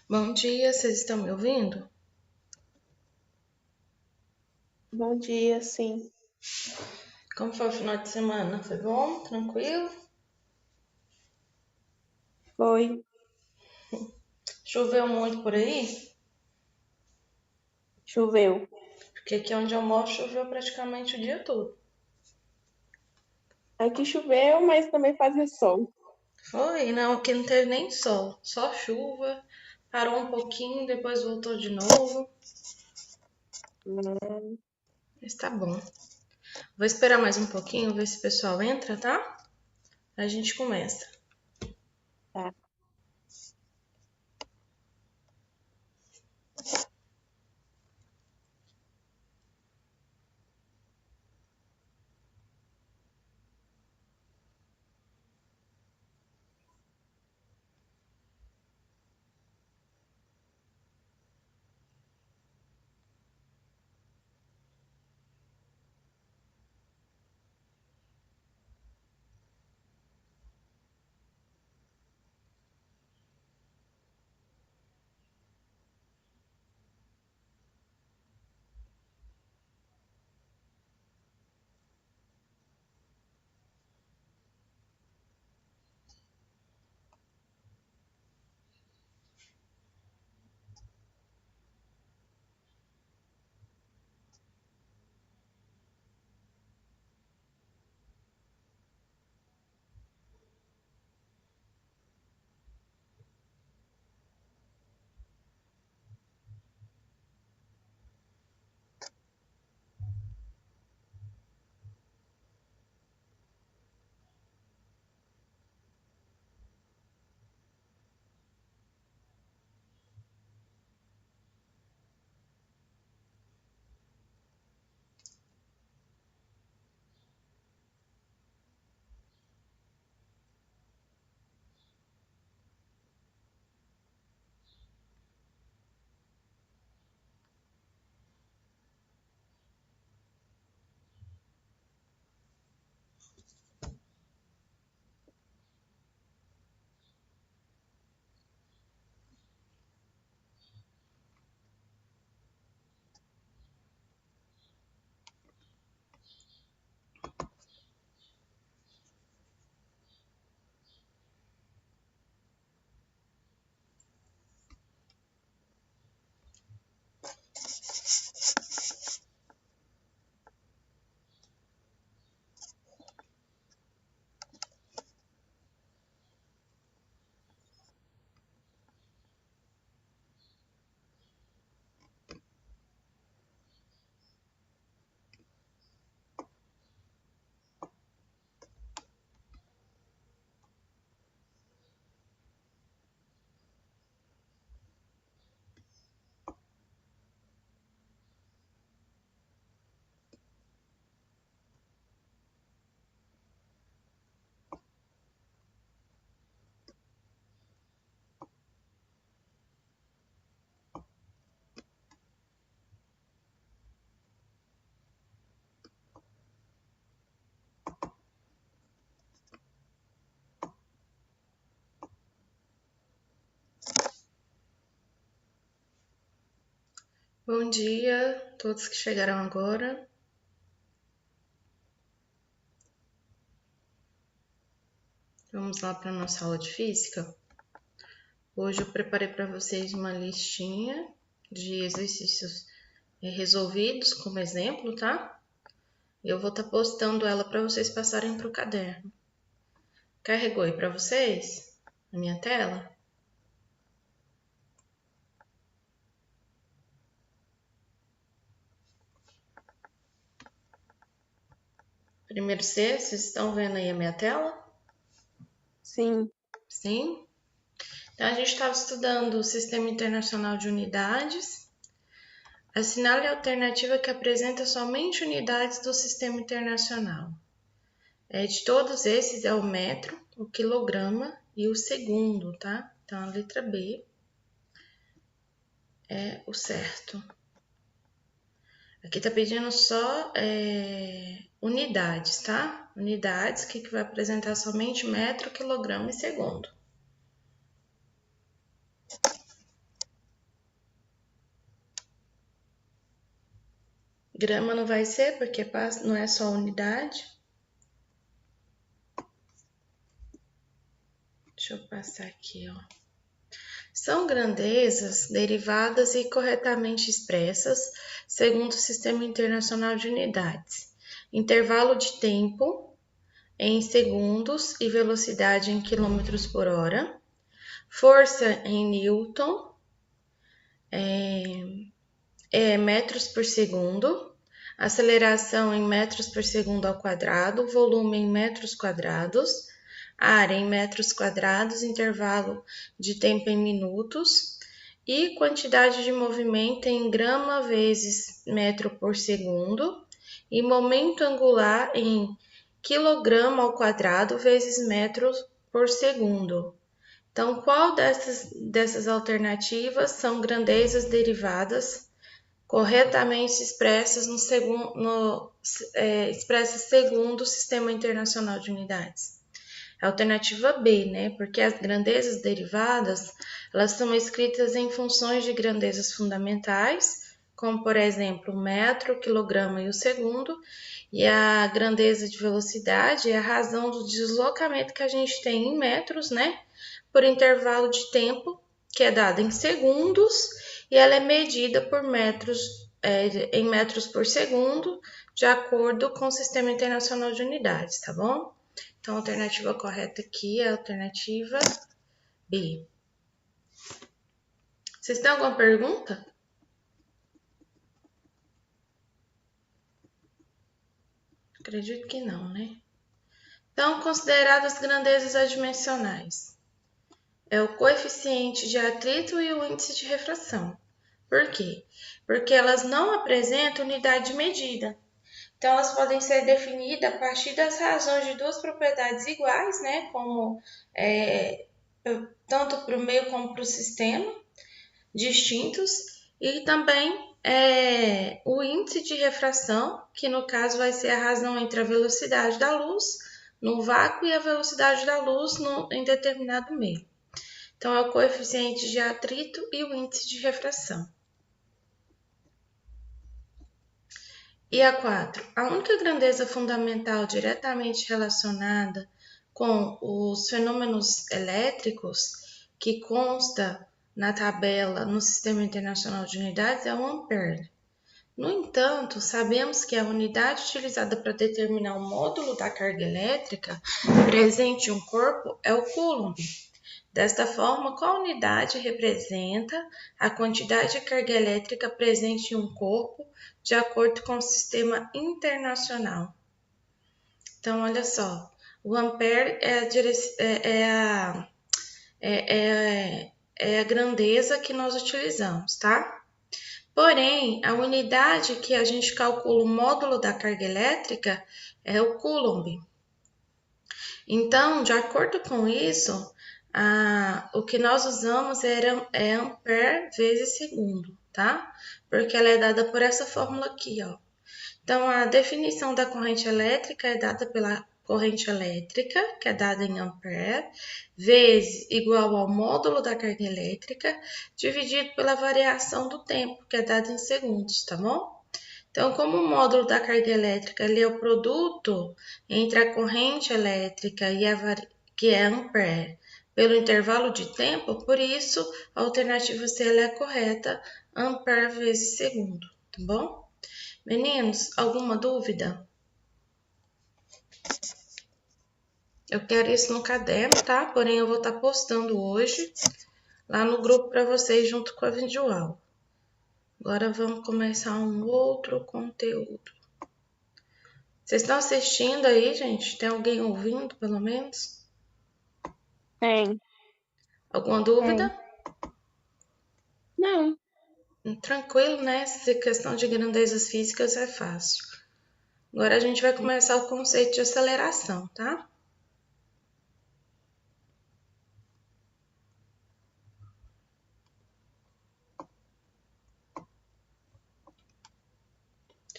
Bom dia, vocês estão me ouvindo? Bom dia, sim. Como foi o final de semana? Foi bom? Tranquilo? Foi, Choveu muito por aí? choveu. Porque aqui onde eu moro choveu praticamente o dia todo. Aqui choveu, mas também fazia sol. Foi? Não, aqui não teve nem sol, só chuva. Parou um pouquinho, depois voltou de novo. Hum, Mas tá bom. Vou esperar mais um pouquinho, ver se o pessoal entra, tá? A gente começa. tá. Bom dia a todos que chegaram agora. Vamos lá para a nossa aula de física. Hoje eu preparei para vocês uma listinha de exercícios resolvidos como exemplo, tá? Eu vou estar postando ela para vocês passarem para o caderno. Carregou aí para vocês na minha tela? Primeiro C, vocês estão vendo aí a minha tela? Sim, Sim? Então a gente estava estudando o Sistema Internacional de Unidades. Assinale a alternativa que apresenta somente unidades do Sistema Internacional. De todos esses é o metro, o quilograma e o segundo, tá? Então a letra B é o certo. Aqui tá pedindo só unidades, tá? Unidades que vai apresentar somente metro, quilograma e segundo. Grama não vai ser, porque não é só unidade. Deixa eu passar aqui, ó. São grandezas derivadas e corretamente expressas segundo o Sistema Internacional de Unidades. Intervalo de tempo em segundos e velocidade em quilômetros por hora. Força em Newton, metros por segundo. Aceleração em metros por segundo ao quadrado. Volume em metros quadrados. Área em metros quadrados. Intervalo de tempo em minutos. E quantidade de movimento em grama vezes metro por segundo. E momento angular em quilograma ao quadrado vezes metro por segundo. Então, qual dessas alternativas são grandezas derivadas corretamente expressas expressas segundo o Sistema Internacional de Unidades? A alternativa B, né? Porque as grandezas derivadas, elas são escritas em funções de grandezas fundamentais, como por exemplo o metro, o quilograma e o segundo, e a grandeza de velocidade é a razão do deslocamento que a gente tem em metros, né? Por intervalo de tempo, que é dado em segundos, e ela é medida por em metros por segundo, de acordo com o Sistema Internacional de Unidades, tá bom? Então, a alternativa correta aqui é a alternativa B. Vocês têm alguma pergunta? Acredito que não, né? Então, consideradas grandezas adimensionais. É o coeficiente de atrito e o índice de refração. Por quê? Porque elas não apresentam unidade de medida. Então, elas podem ser definidas a partir das razões de duas propriedades iguais, né? Como tanto para o meio como para o sistema, distintos, e também o índice de refração, que no caso vai ser a razão entre a velocidade da luz no vácuo e a velocidade da luz em determinado meio. Então, é o coeficiente de atrito e o índice de refração. E a 4. A única grandeza fundamental diretamente relacionada com os fenômenos elétricos que consta na tabela no Sistema Internacional de Unidades é o ampere. No entanto, sabemos que a unidade utilizada para determinar o módulo da carga elétrica presente em um corpo é o coulomb. Desta forma, qual unidade representa a quantidade de carga elétrica presente em um corpo de acordo com o sistema internacional? Então, olha só, o ampere é a grandeza que nós utilizamos, tá? Porém, a unidade que a gente calcula o módulo da carga elétrica é o coulomb. Então, de acordo com isso, o que nós usamos é ampere vezes segundo, tá? Porque ela é dada por essa fórmula aqui, ó. Então, a definição da corrente elétrica é dada pela corrente elétrica, que é dada em ampere, vezes igual ao módulo da carga elétrica, dividido pela variação do tempo, que é dada em segundos, tá bom? Então, como o módulo da carga elétrica ele é o produto entre a corrente elétrica e que é ampere pelo intervalo de tempo, por isso a alternativa C é correta, ampere vezes segundo, tá bom? Meninos, alguma dúvida? Eu quero isso no caderno, tá? Porém, eu vou estar postando hoje lá no grupo para vocês junto com a videoaula. Agora vamos começar um outro conteúdo. Vocês estão assistindo aí, gente? Tem alguém ouvindo, pelo menos? Tem. Alguma dúvida? Não. Tranquilo, né? Essa questão de grandezas físicas é fácil. Agora a gente vai começar o conceito de aceleração, tá?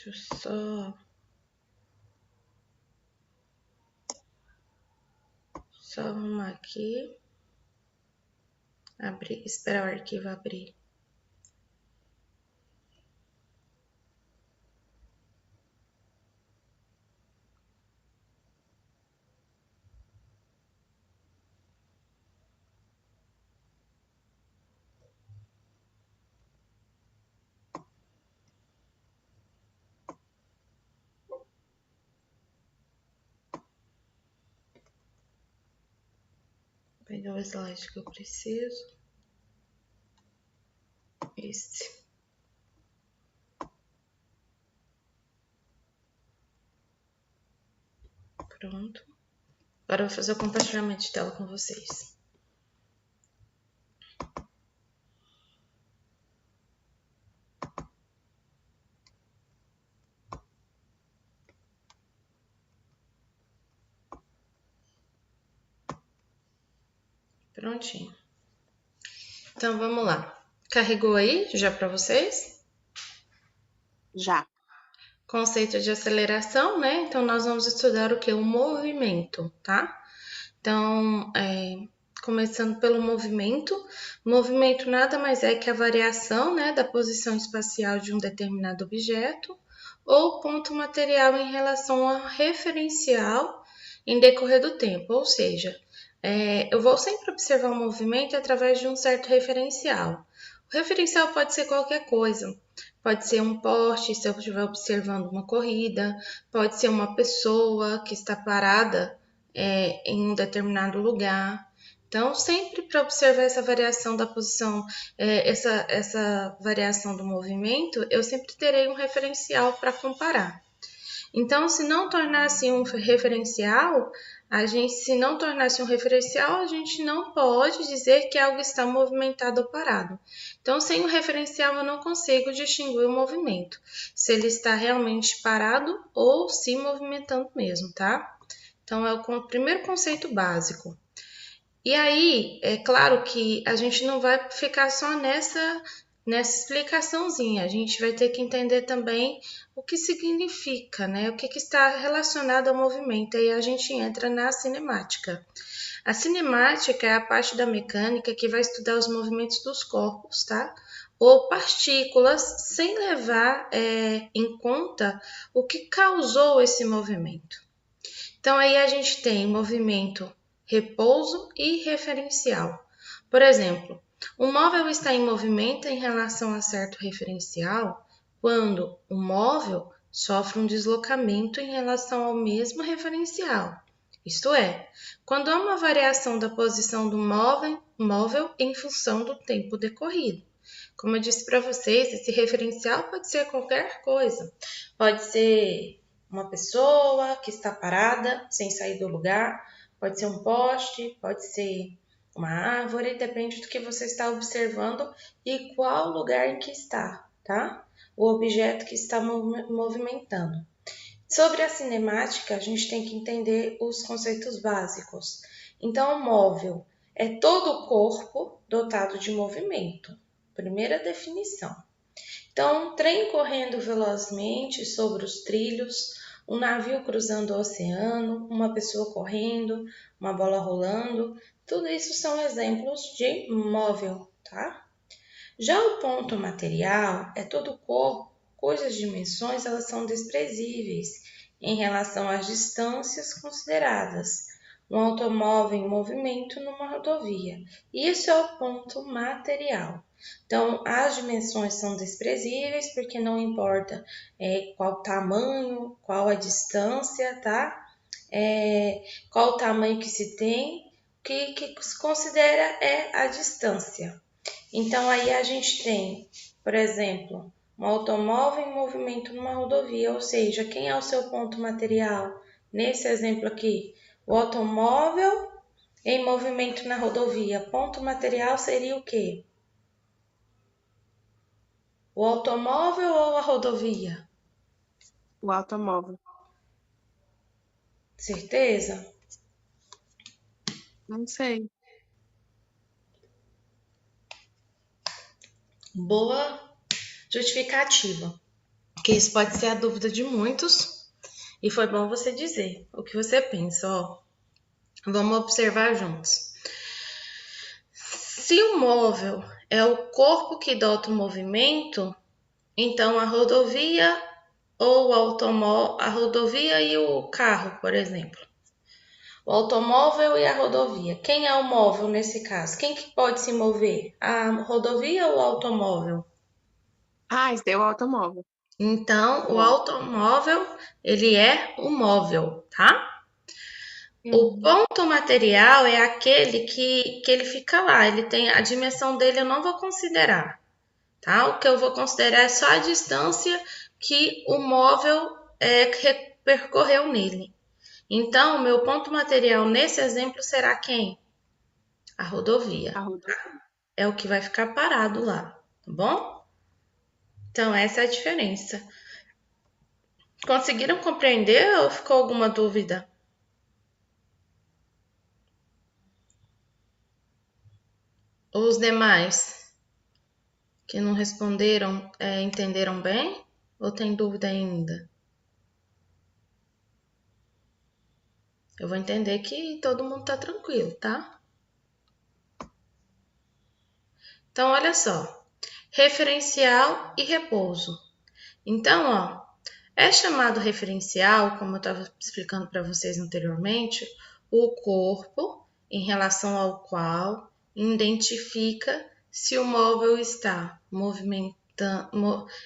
Deixa eu só arrumar aqui. Abrir, esperar o arquivo abrir. pegar o slide que eu preciso. Esse. Pronto. Agora eu vou fazer o compartilhamento de tela com vocês. Prontinho. Então vamos lá. Carregou aí já para vocês? Já. Conceito de aceleração, né? Então nós vamos estudar o que? O movimento, tá? Então, começando pelo movimento. Movimento nada mais é que a variação, né, da posição espacial de um determinado objeto ou ponto material em relação ao referencial em decorrer do tempo, ou seja, eu vou sempre observar o movimento através de um certo referencial. O referencial pode ser qualquer coisa, pode ser um poste, se eu estiver observando uma corrida, pode ser uma pessoa que está parada em um determinado lugar. Então, sempre para observar essa variação da posição, essa variação do movimento, eu sempre terei um referencial para comparar. Então, se não tornasse um referencial, a gente não pode dizer que algo está movimentado ou parado. Então, sem o referencial, eu não consigo distinguir o movimento, se ele está realmente parado ou se movimentando mesmo, tá? Então, é o primeiro conceito básico. E aí, é claro que a gente não vai ficar só nessa explicaçãozinha, a gente vai ter que entender também o que significa, né? O que está relacionado ao movimento, aí a gente entra na cinemática. A cinemática é a parte da mecânica que vai estudar os movimentos dos corpos, tá? Ou partículas, sem levar em conta o que causou esse movimento. Então, aí a gente tem movimento, repouso e referencial. Por exemplo, um móvel está em movimento em relação a certo referencial quando o móvel sofre um deslocamento em relação ao mesmo referencial. Isto é, quando há uma variação da posição do móvel em função do tempo decorrido. Como eu disse para vocês, esse referencial pode ser qualquer coisa. Pode ser uma pessoa que está parada, sem sair do lugar, pode ser um poste, pode ser uma árvore, depende do que você está observando e qual lugar em que está, tá? O objeto que está movimentando. Sobre a cinemática, a gente tem que entender os conceitos básicos. Então, o móvel é todo o corpo dotado de movimento. Primeira definição. Então, um trem correndo velozmente sobre os trilhos, um navio cruzando o oceano, uma pessoa correndo, uma bola rolando, tudo isso são exemplos de móvel, tá? Já o ponto material é todo o corpo, cujas dimensões elas são desprezíveis em relação às distâncias consideradas. Um automóvel em movimento numa rodovia. Isso é o ponto material. Então, as dimensões são desprezíveis porque não importa qual o tamanho, qual a distância, tá? Qual o tamanho que se tem, que se considera é a distância. Então, aí a gente tem, por exemplo, um automóvel em movimento numa rodovia, ou seja, quem é o seu ponto material? Nesse exemplo aqui, o automóvel em movimento na rodovia. Ponto material seria o quê? O automóvel ou a rodovia? O automóvel. Certeza? Não sei. Boa justificativa. Que isso pode ser a dúvida de muitos. E foi bom você dizer o que você pensa, ó. Vamos observar juntos. Se o móvel é o corpo que dota o movimento, então a rodovia ou a rodovia e o carro, por exemplo. O automóvel e a rodovia. Quem é o móvel nesse caso? Quem que pode se mover? A rodovia ou o automóvel? Ah, esse é o automóvel. Então, o Bom, automóvel, ele é o móvel, tá? O ponto material é aquele que ele fica lá, ele tem a dimensão dele, eu não vou considerar, tá? O que eu vou considerar é só a distância que o móvel percorreu nele. Então, o meu ponto material nesse exemplo será quem? A rodovia. É o que vai ficar parado lá, tá bom? Então, essa é a diferença. Conseguiram compreender ou ficou alguma dúvida? Os demais que não responderam, entenderam bem? Ou tem dúvida ainda? Eu vou entender que todo mundo tá tranquilo, tá? Então, olha só. Referencial e repouso. Então, ó, é chamado referencial, como eu estava explicando para vocês anteriormente, o corpo em relação ao qual identifica se o móvel está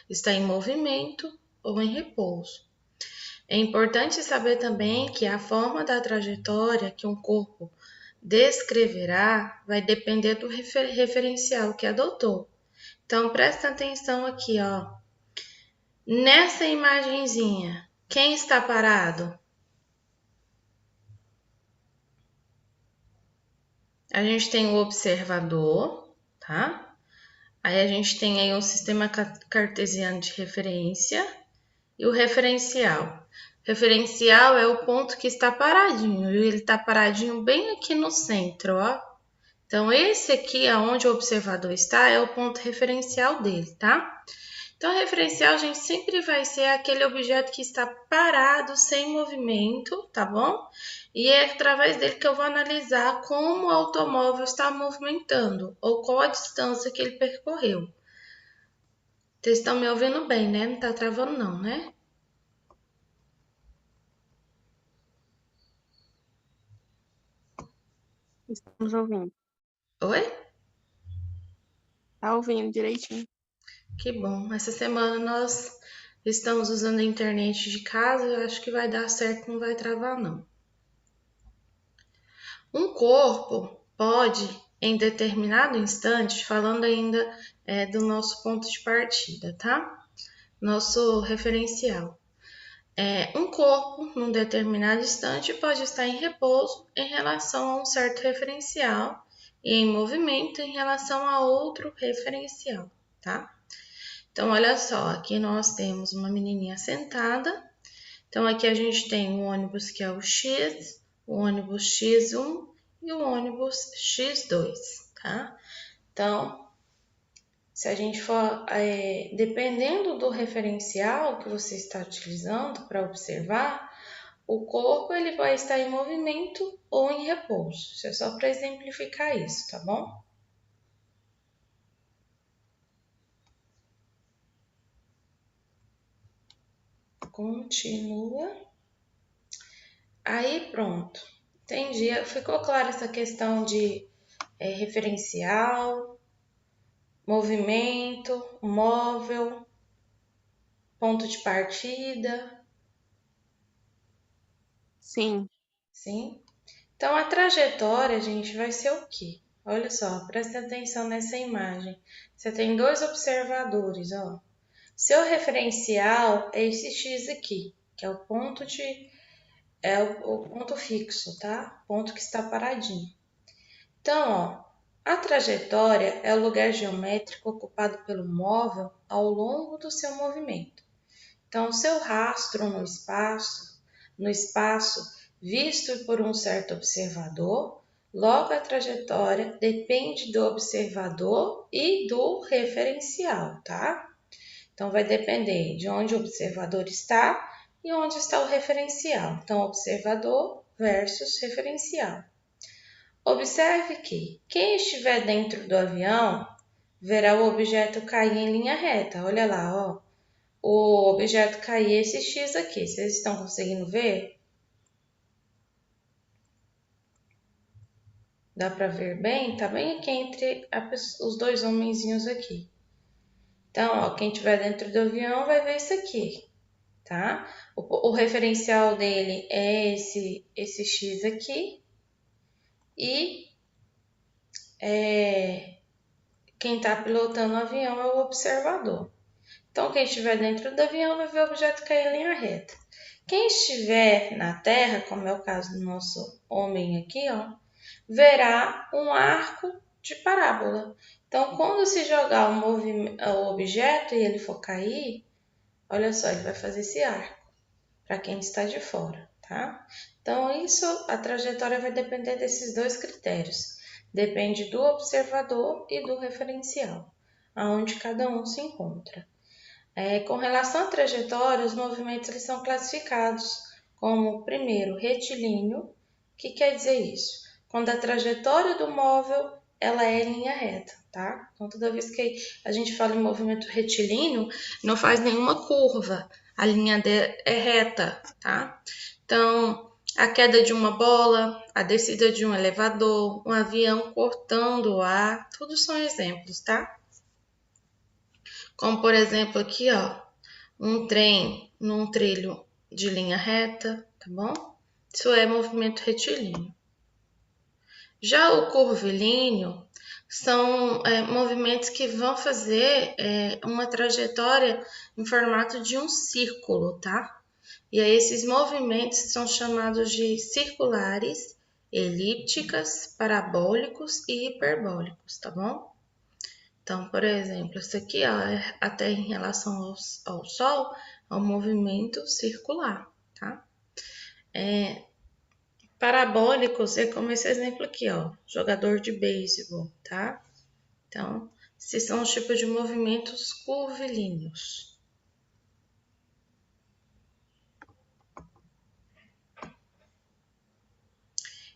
está em movimento ou em repouso. É importante saber também que a forma da trajetória que um corpo descreverá vai depender do referencial que adotou. Então, presta atenção aqui, ó. Nessa imagenzinha, quem está parado? A gente tem o observador, tá? Aí a gente tem aí um sistema cartesiano de referência e o referencial. Referencial é o ponto que está paradinho, e ele está paradinho bem aqui no centro, ó. Então, esse aqui, aonde o observador está, é o ponto referencial dele, tá? Então, referencial, a gente sempre vai ser aquele objeto que está parado, sem movimento, tá bom? E é através dele que eu vou analisar como o automóvel está movimentando, ou qual a distância que ele percorreu. Vocês estão me ouvindo bem, né? Não tá travando não, né? Estamos ouvindo. Oi? Tá ouvindo direitinho. Que bom. Essa semana nós estamos usando a internet de casa, eu acho que vai dar certo, não vai travar não. Um corpo pode, em determinado instante, falando ainda do nosso ponto de partida, tá? Nosso referencial. Um corpo, num determinado instante, pode estar em repouso em relação a um certo referencial e em movimento em relação a outro referencial, tá? Então, olha só, aqui nós temos uma menininha sentada. Então, aqui a gente tem o ônibus que é o X, o ônibus X1 e o ônibus X2, tá? Então, se a gente for, dependendo do referencial que você está utilizando para observar, o corpo ele vai estar em movimento ou em repouso. Isso é só para exemplificar isso, tá bom? Continua. Aí, pronto. Entendi. Ficou clara essa questão de referencial, movimento, móvel, ponto de partida. Sim. Sim? Então, a trajetória, gente, vai ser o quê? Olha só, presta atenção nessa imagem. Você tem dois observadores, ó. Seu referencial é esse X aqui, que é o ponto o ponto fixo, tá? Ponto que está paradinho. Então, ó, a trajetória é o lugar geométrico ocupado pelo móvel ao longo do seu movimento. Então, o seu rastro no espaço visto por um certo observador, logo a trajetória depende do observador e do referencial, tá? Então, vai depender de onde o observador está e onde está o referencial. Então, observador versus referencial. Observe que quem estiver dentro do avião verá o objeto cair em linha reta. Olha lá, ó. O objeto cair esse X aqui. Vocês estão conseguindo ver? Dá para ver bem? Tá bem aqui entre os dois homenzinhos aqui. Então, ó, quem estiver dentro do avião vai ver isso aqui. tá? O referencial dele é esse X aqui. E quem está pilotando o avião é o observador. Então, quem estiver dentro do avião vai ver o objeto cair em linha reta. Quem estiver na Terra, como é o caso do nosso homem aqui, ó, verá um arco de parábola. Então, quando se jogar o objeto e ele for cair, olha só, ele vai fazer esse arco para quem está de fora, tá? Então, a trajetória vai depender desses dois critérios. Depende do observador e do referencial, aonde cada um se encontra. Com relação à trajetória, os movimentos eles são classificados como, primeiro, retilíneo. O que quer dizer isso? Quando a trajetória do móvel ela é em linha reta, tá? Então, toda vez que a gente fala em movimento retilíneo, não faz nenhuma curva, a linha é reta, tá? Então, a queda de uma bola, a descida de um elevador, um avião cortando o ar, tudo são exemplos, tá? Como, por exemplo, aqui, ó, um trem num trilho de linha reta, tá bom? Isso é movimento retilíneo. Já o curvilíneo são movimentos que vão fazer uma trajetória em formato de um círculo, tá? E aí esses movimentos são chamados de circulares, elípticas, parabólicos e hiperbólicos, tá bom? Então, por exemplo, isso aqui ó, até em relação ao Sol é um movimento circular, tá? Parabólicos é como esse exemplo aqui, ó, jogador de beisebol, tá? Então, esses são os tipos de movimentos curvilíneos.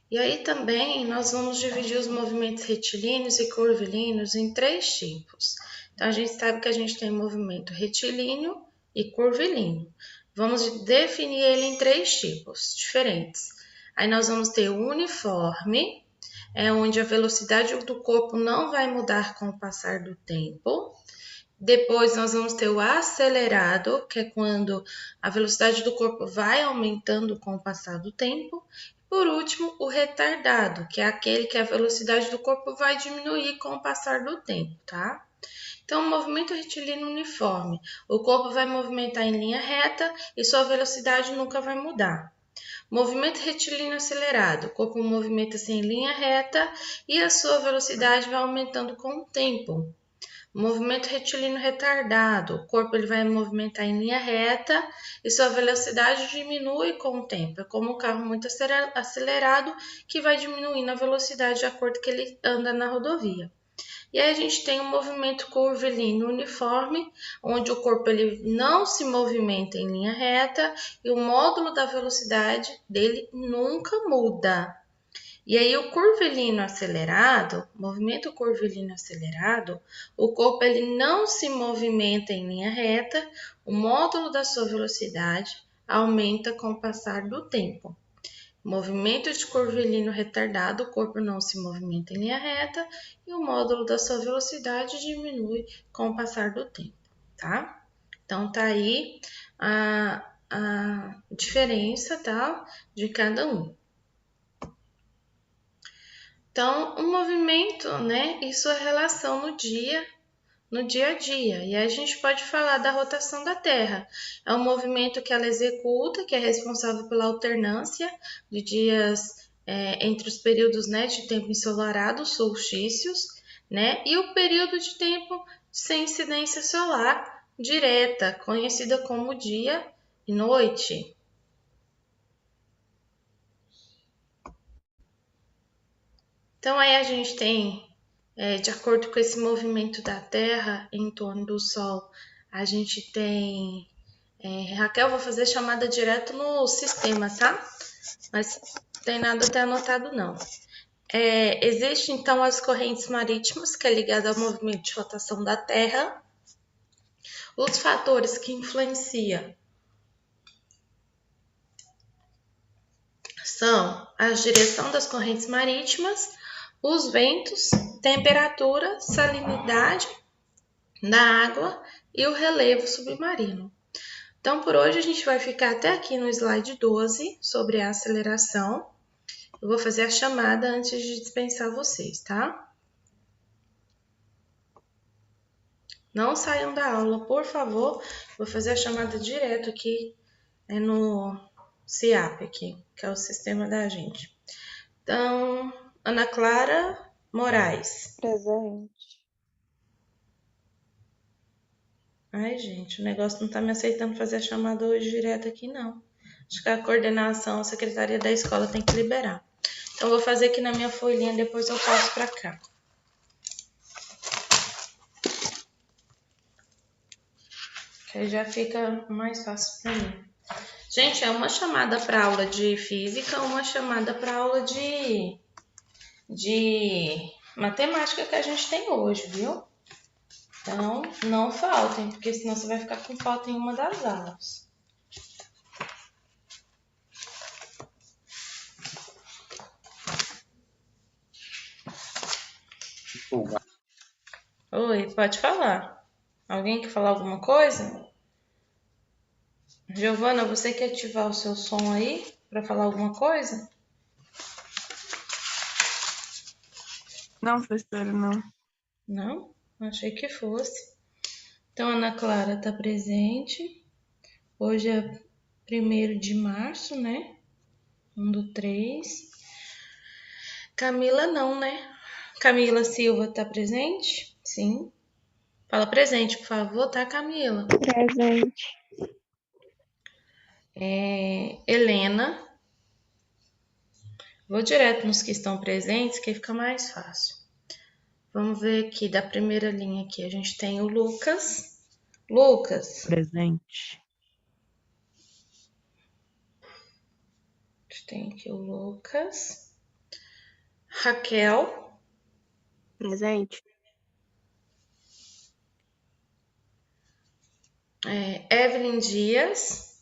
E aí também nós vamos dividir os movimentos retilíneos e curvilíneos em 3 tipos. Então, a gente sabe que a gente tem movimento retilíneo e curvilíneo. Vamos definir ele em 3 tipos diferentes. Aí nós vamos ter o uniforme, onde a velocidade do corpo não vai mudar com o passar do tempo. Depois nós vamos ter o acelerado, que é quando a velocidade do corpo vai aumentando com o passar do tempo. Por último, o retardado, que é aquele que a velocidade do corpo vai diminuir com o passar do tempo, tá? Então, o movimento retilíneo uniforme. O corpo vai movimentar em linha reta e sua velocidade nunca vai mudar. Movimento retilíneo acelerado. O corpo movimenta-se em linha reta e a sua velocidade vai aumentando com o tempo. Movimento retilíneo retardado. O corpo ele vai movimentar em linha reta e sua velocidade diminui com o tempo. É como um carro muito acelerado que vai diminuindo a velocidade de acordo que ele anda na rodovia. E aí a gente tem um movimento curvilíneo uniforme, onde o corpo ele não se movimenta em linha reta e o módulo da velocidade dele nunca muda. E aí o curvilíneo acelerado, movimento curvilíneo acelerado, o corpo ele não se movimenta em linha reta, o módulo da sua velocidade aumenta com o passar do tempo. Movimento de curvilíneo retardado, o corpo não se movimenta em linha reta e o módulo da sua velocidade diminui com o passar do tempo, tá? Então, tá aí a diferença, tá? De cada um. Então, o movimento, né? E sua relação no dia a dia. E aí a gente pode falar da rotação da Terra. É um movimento que ela executa, que é responsável pela alternância de dias entre os períodos, né, de tempo ensolarado, solstícios, né, e o período de tempo sem incidência solar direta, conhecida como dia e noite. Então aí a gente tem, de acordo com esse movimento da Terra em torno do Sol, a gente tem... Raquel, vou fazer chamada direto no sistema, tá? Mas não tem nada até anotado, não. Existem, então, as correntes marítimas, que é ligada ao movimento de rotação da Terra. Os fatores que influenciam são a direção das correntes marítimas, os ventos, temperatura, salinidade da água e o relevo submarino. Então, por hoje, a gente vai ficar até aqui no slide 12, sobre a aceleração. Eu vou fazer a chamada antes de dispensar vocês, tá? Não saiam da aula, por favor. Vou fazer a chamada direto aqui no CIAP, aqui, que é o sistema da gente. Então, Ana Clara Moraes. Presente. Ai, gente, o negócio não tá me aceitando fazer a chamada hoje direto aqui, não. Acho que a coordenação, a secretaria da escola tem que liberar. Então, eu vou fazer aqui na minha folhinha, depois eu passo para cá. Que aí já fica mais fácil para mim. Gente, é uma chamada para aula de física, uma chamada para aula de matemática que a gente tem hoje, viu? Então, não faltem, porque senão você vai ficar com falta em uma das aulas. Oi, pode falar. Alguém quer falar alguma coisa? Giovana, você quer ativar o seu som aí para falar alguma coisa? Não, professora, não. Não? Achei que fosse. Então, Ana Clara está presente. Hoje é 1º de março, né? 1/3. Camila não, né? Camila Silva está presente? Sim. Fala presente, por favor, tá, Camila? Presente. Helena. Vou direto nos que estão presentes, que fica mais fácil. Vamos ver aqui da primeira linha aqui. A gente tem o Lucas. Lucas. Presente. A gente tem aqui o Lucas. Raquel. Presente. Evelyn Dias.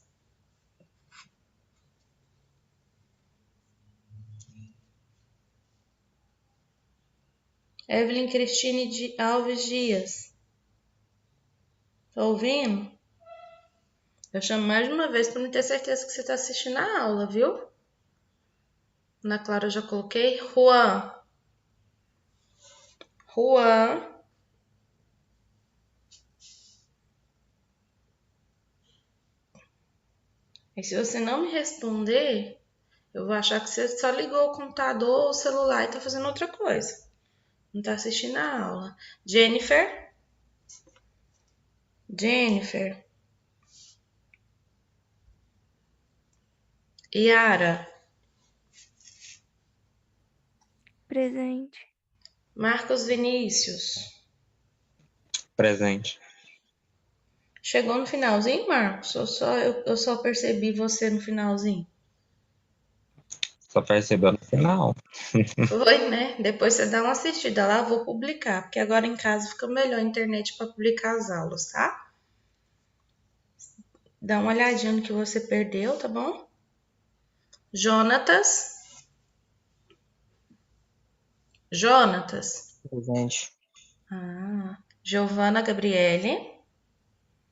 Evelyn Cristine Alves Dias. Tá ouvindo? Eu chamo mais de uma vez para não ter certeza que você está assistindo a aula, viu? Na Clara eu já coloquei. Juan. Juan. E se você não me responder, eu vou achar que você só ligou o computador ou o celular e tá fazendo outra coisa. Não tá assistindo a aula. Jennifer. Jennifer. Yara. Presente. Marcos Vinícius. Presente. Chegou no finalzinho, Marcos? Eu só percebi você no finalzinho. Só percebeu no final. Foi, né? Depois você dá uma assistida lá, vou publicar, porque agora em casa fica melhor a internet para publicar as aulas, tá? Dá uma olhadinha no que você perdeu, tá bom? Jonatas. Jonatas. Presente. Giovana Gabriele.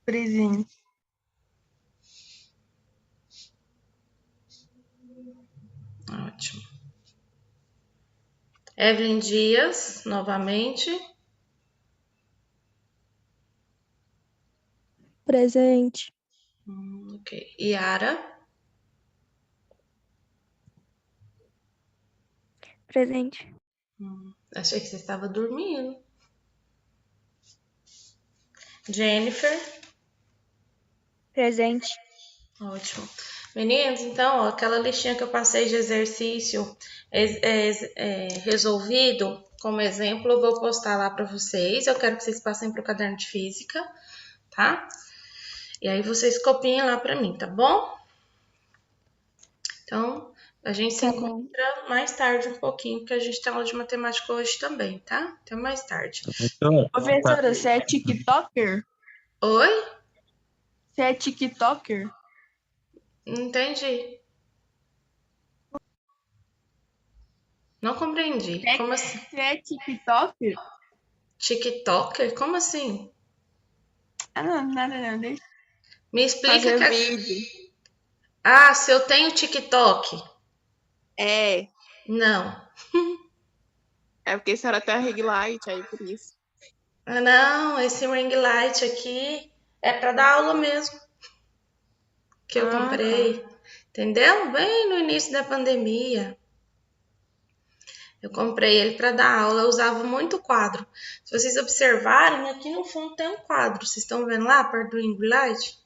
Presente. Ótimo. Evelyn Dias, novamente. Presente. Ok. Yara. Presente. Achei que você estava dormindo. Jennifer. Presente. Ótimo. Meninos, então, ó, aquela listinha que eu passei de exercício resolvido, como exemplo, eu vou postar lá para vocês. Eu quero que vocês passem para o caderno de física, tá? E aí vocês copiem lá para mim, tá bom? Então, a gente se encontra mais tarde um pouquinho, porque a gente tem aula de matemática hoje também, tá? Até mais tarde. Professora, você é TikToker? Oi? Você é TikToker? Não entendi. Não compreendi. Como assim? Você é TikToker? TikToker? Como assim? Ah, não, nada, não. Deixa. Me explica Fazer que vídeo. Ah, se eu tenho TikTok? É. Não. É porque a senhora tem a ring light, aí por isso. Ah, não, esse ring light aqui é para dar aula mesmo, que eu Ah, tá. comprei. Entendeu? Bem no início da pandemia. Eu comprei ele para dar aula, eu usava muito quadro. Se vocês observarem, aqui no fundo tem um quadro. Vocês estão vendo lá, perto do ring light?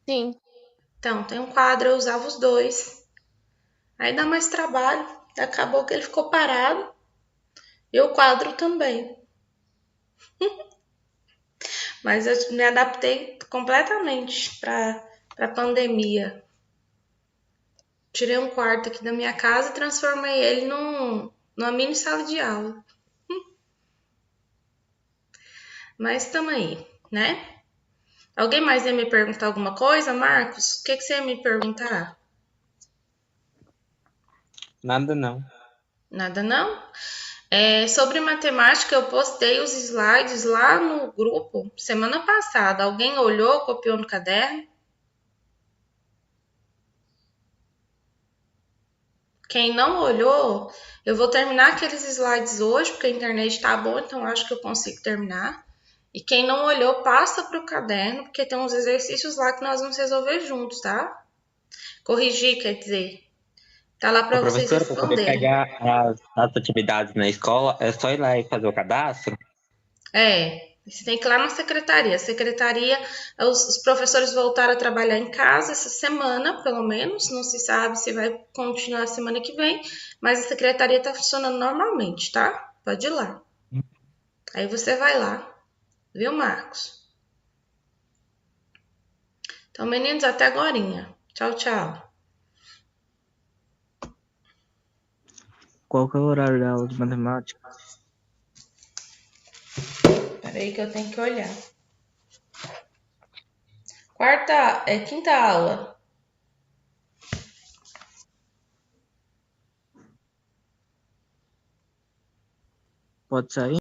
Sim. Então, tem um quadro, eu usava os dois. Aí dá mais trabalho. Acabou que ele ficou parado. E o quadro também. Mas eu me adaptei completamente para a pandemia. Tirei um quarto aqui da minha casa e transformei ele numa mini sala de aula. Mas estamos aí, né? Alguém mais ia me perguntar alguma coisa, Marcos? O que você ia me perguntar? Nada não. Nada não? Sobre matemática, eu postei os slides lá no grupo semana passada. Alguém olhou, copiou no caderno? Quem não olhou, eu vou terminar aqueles slides hoje, porque a internet está boa, então acho que eu consigo terminar. E quem não olhou, passa para o caderno, porque tem uns exercícios lá que nós vamos resolver juntos, tá? Corrigir, quer dizer. Tá lá Ô, para vocês professora, para poder responderem. pegar as atividades na escola, é só ir lá e fazer o cadastro? Você tem que ir lá na secretaria. A secretaria, os professores voltaram a trabalhar em casa essa semana, pelo menos. Não se sabe se vai continuar a semana que vem, mas a secretaria está funcionando normalmente, tá? Pode ir lá. Aí você vai lá, viu, Marcos? Então, meninos, até agorinha. Tchau, tchau. Qual que é o horário da aula de matemática? Peraí que eu tenho que olhar. Quinta aula. Pode sair?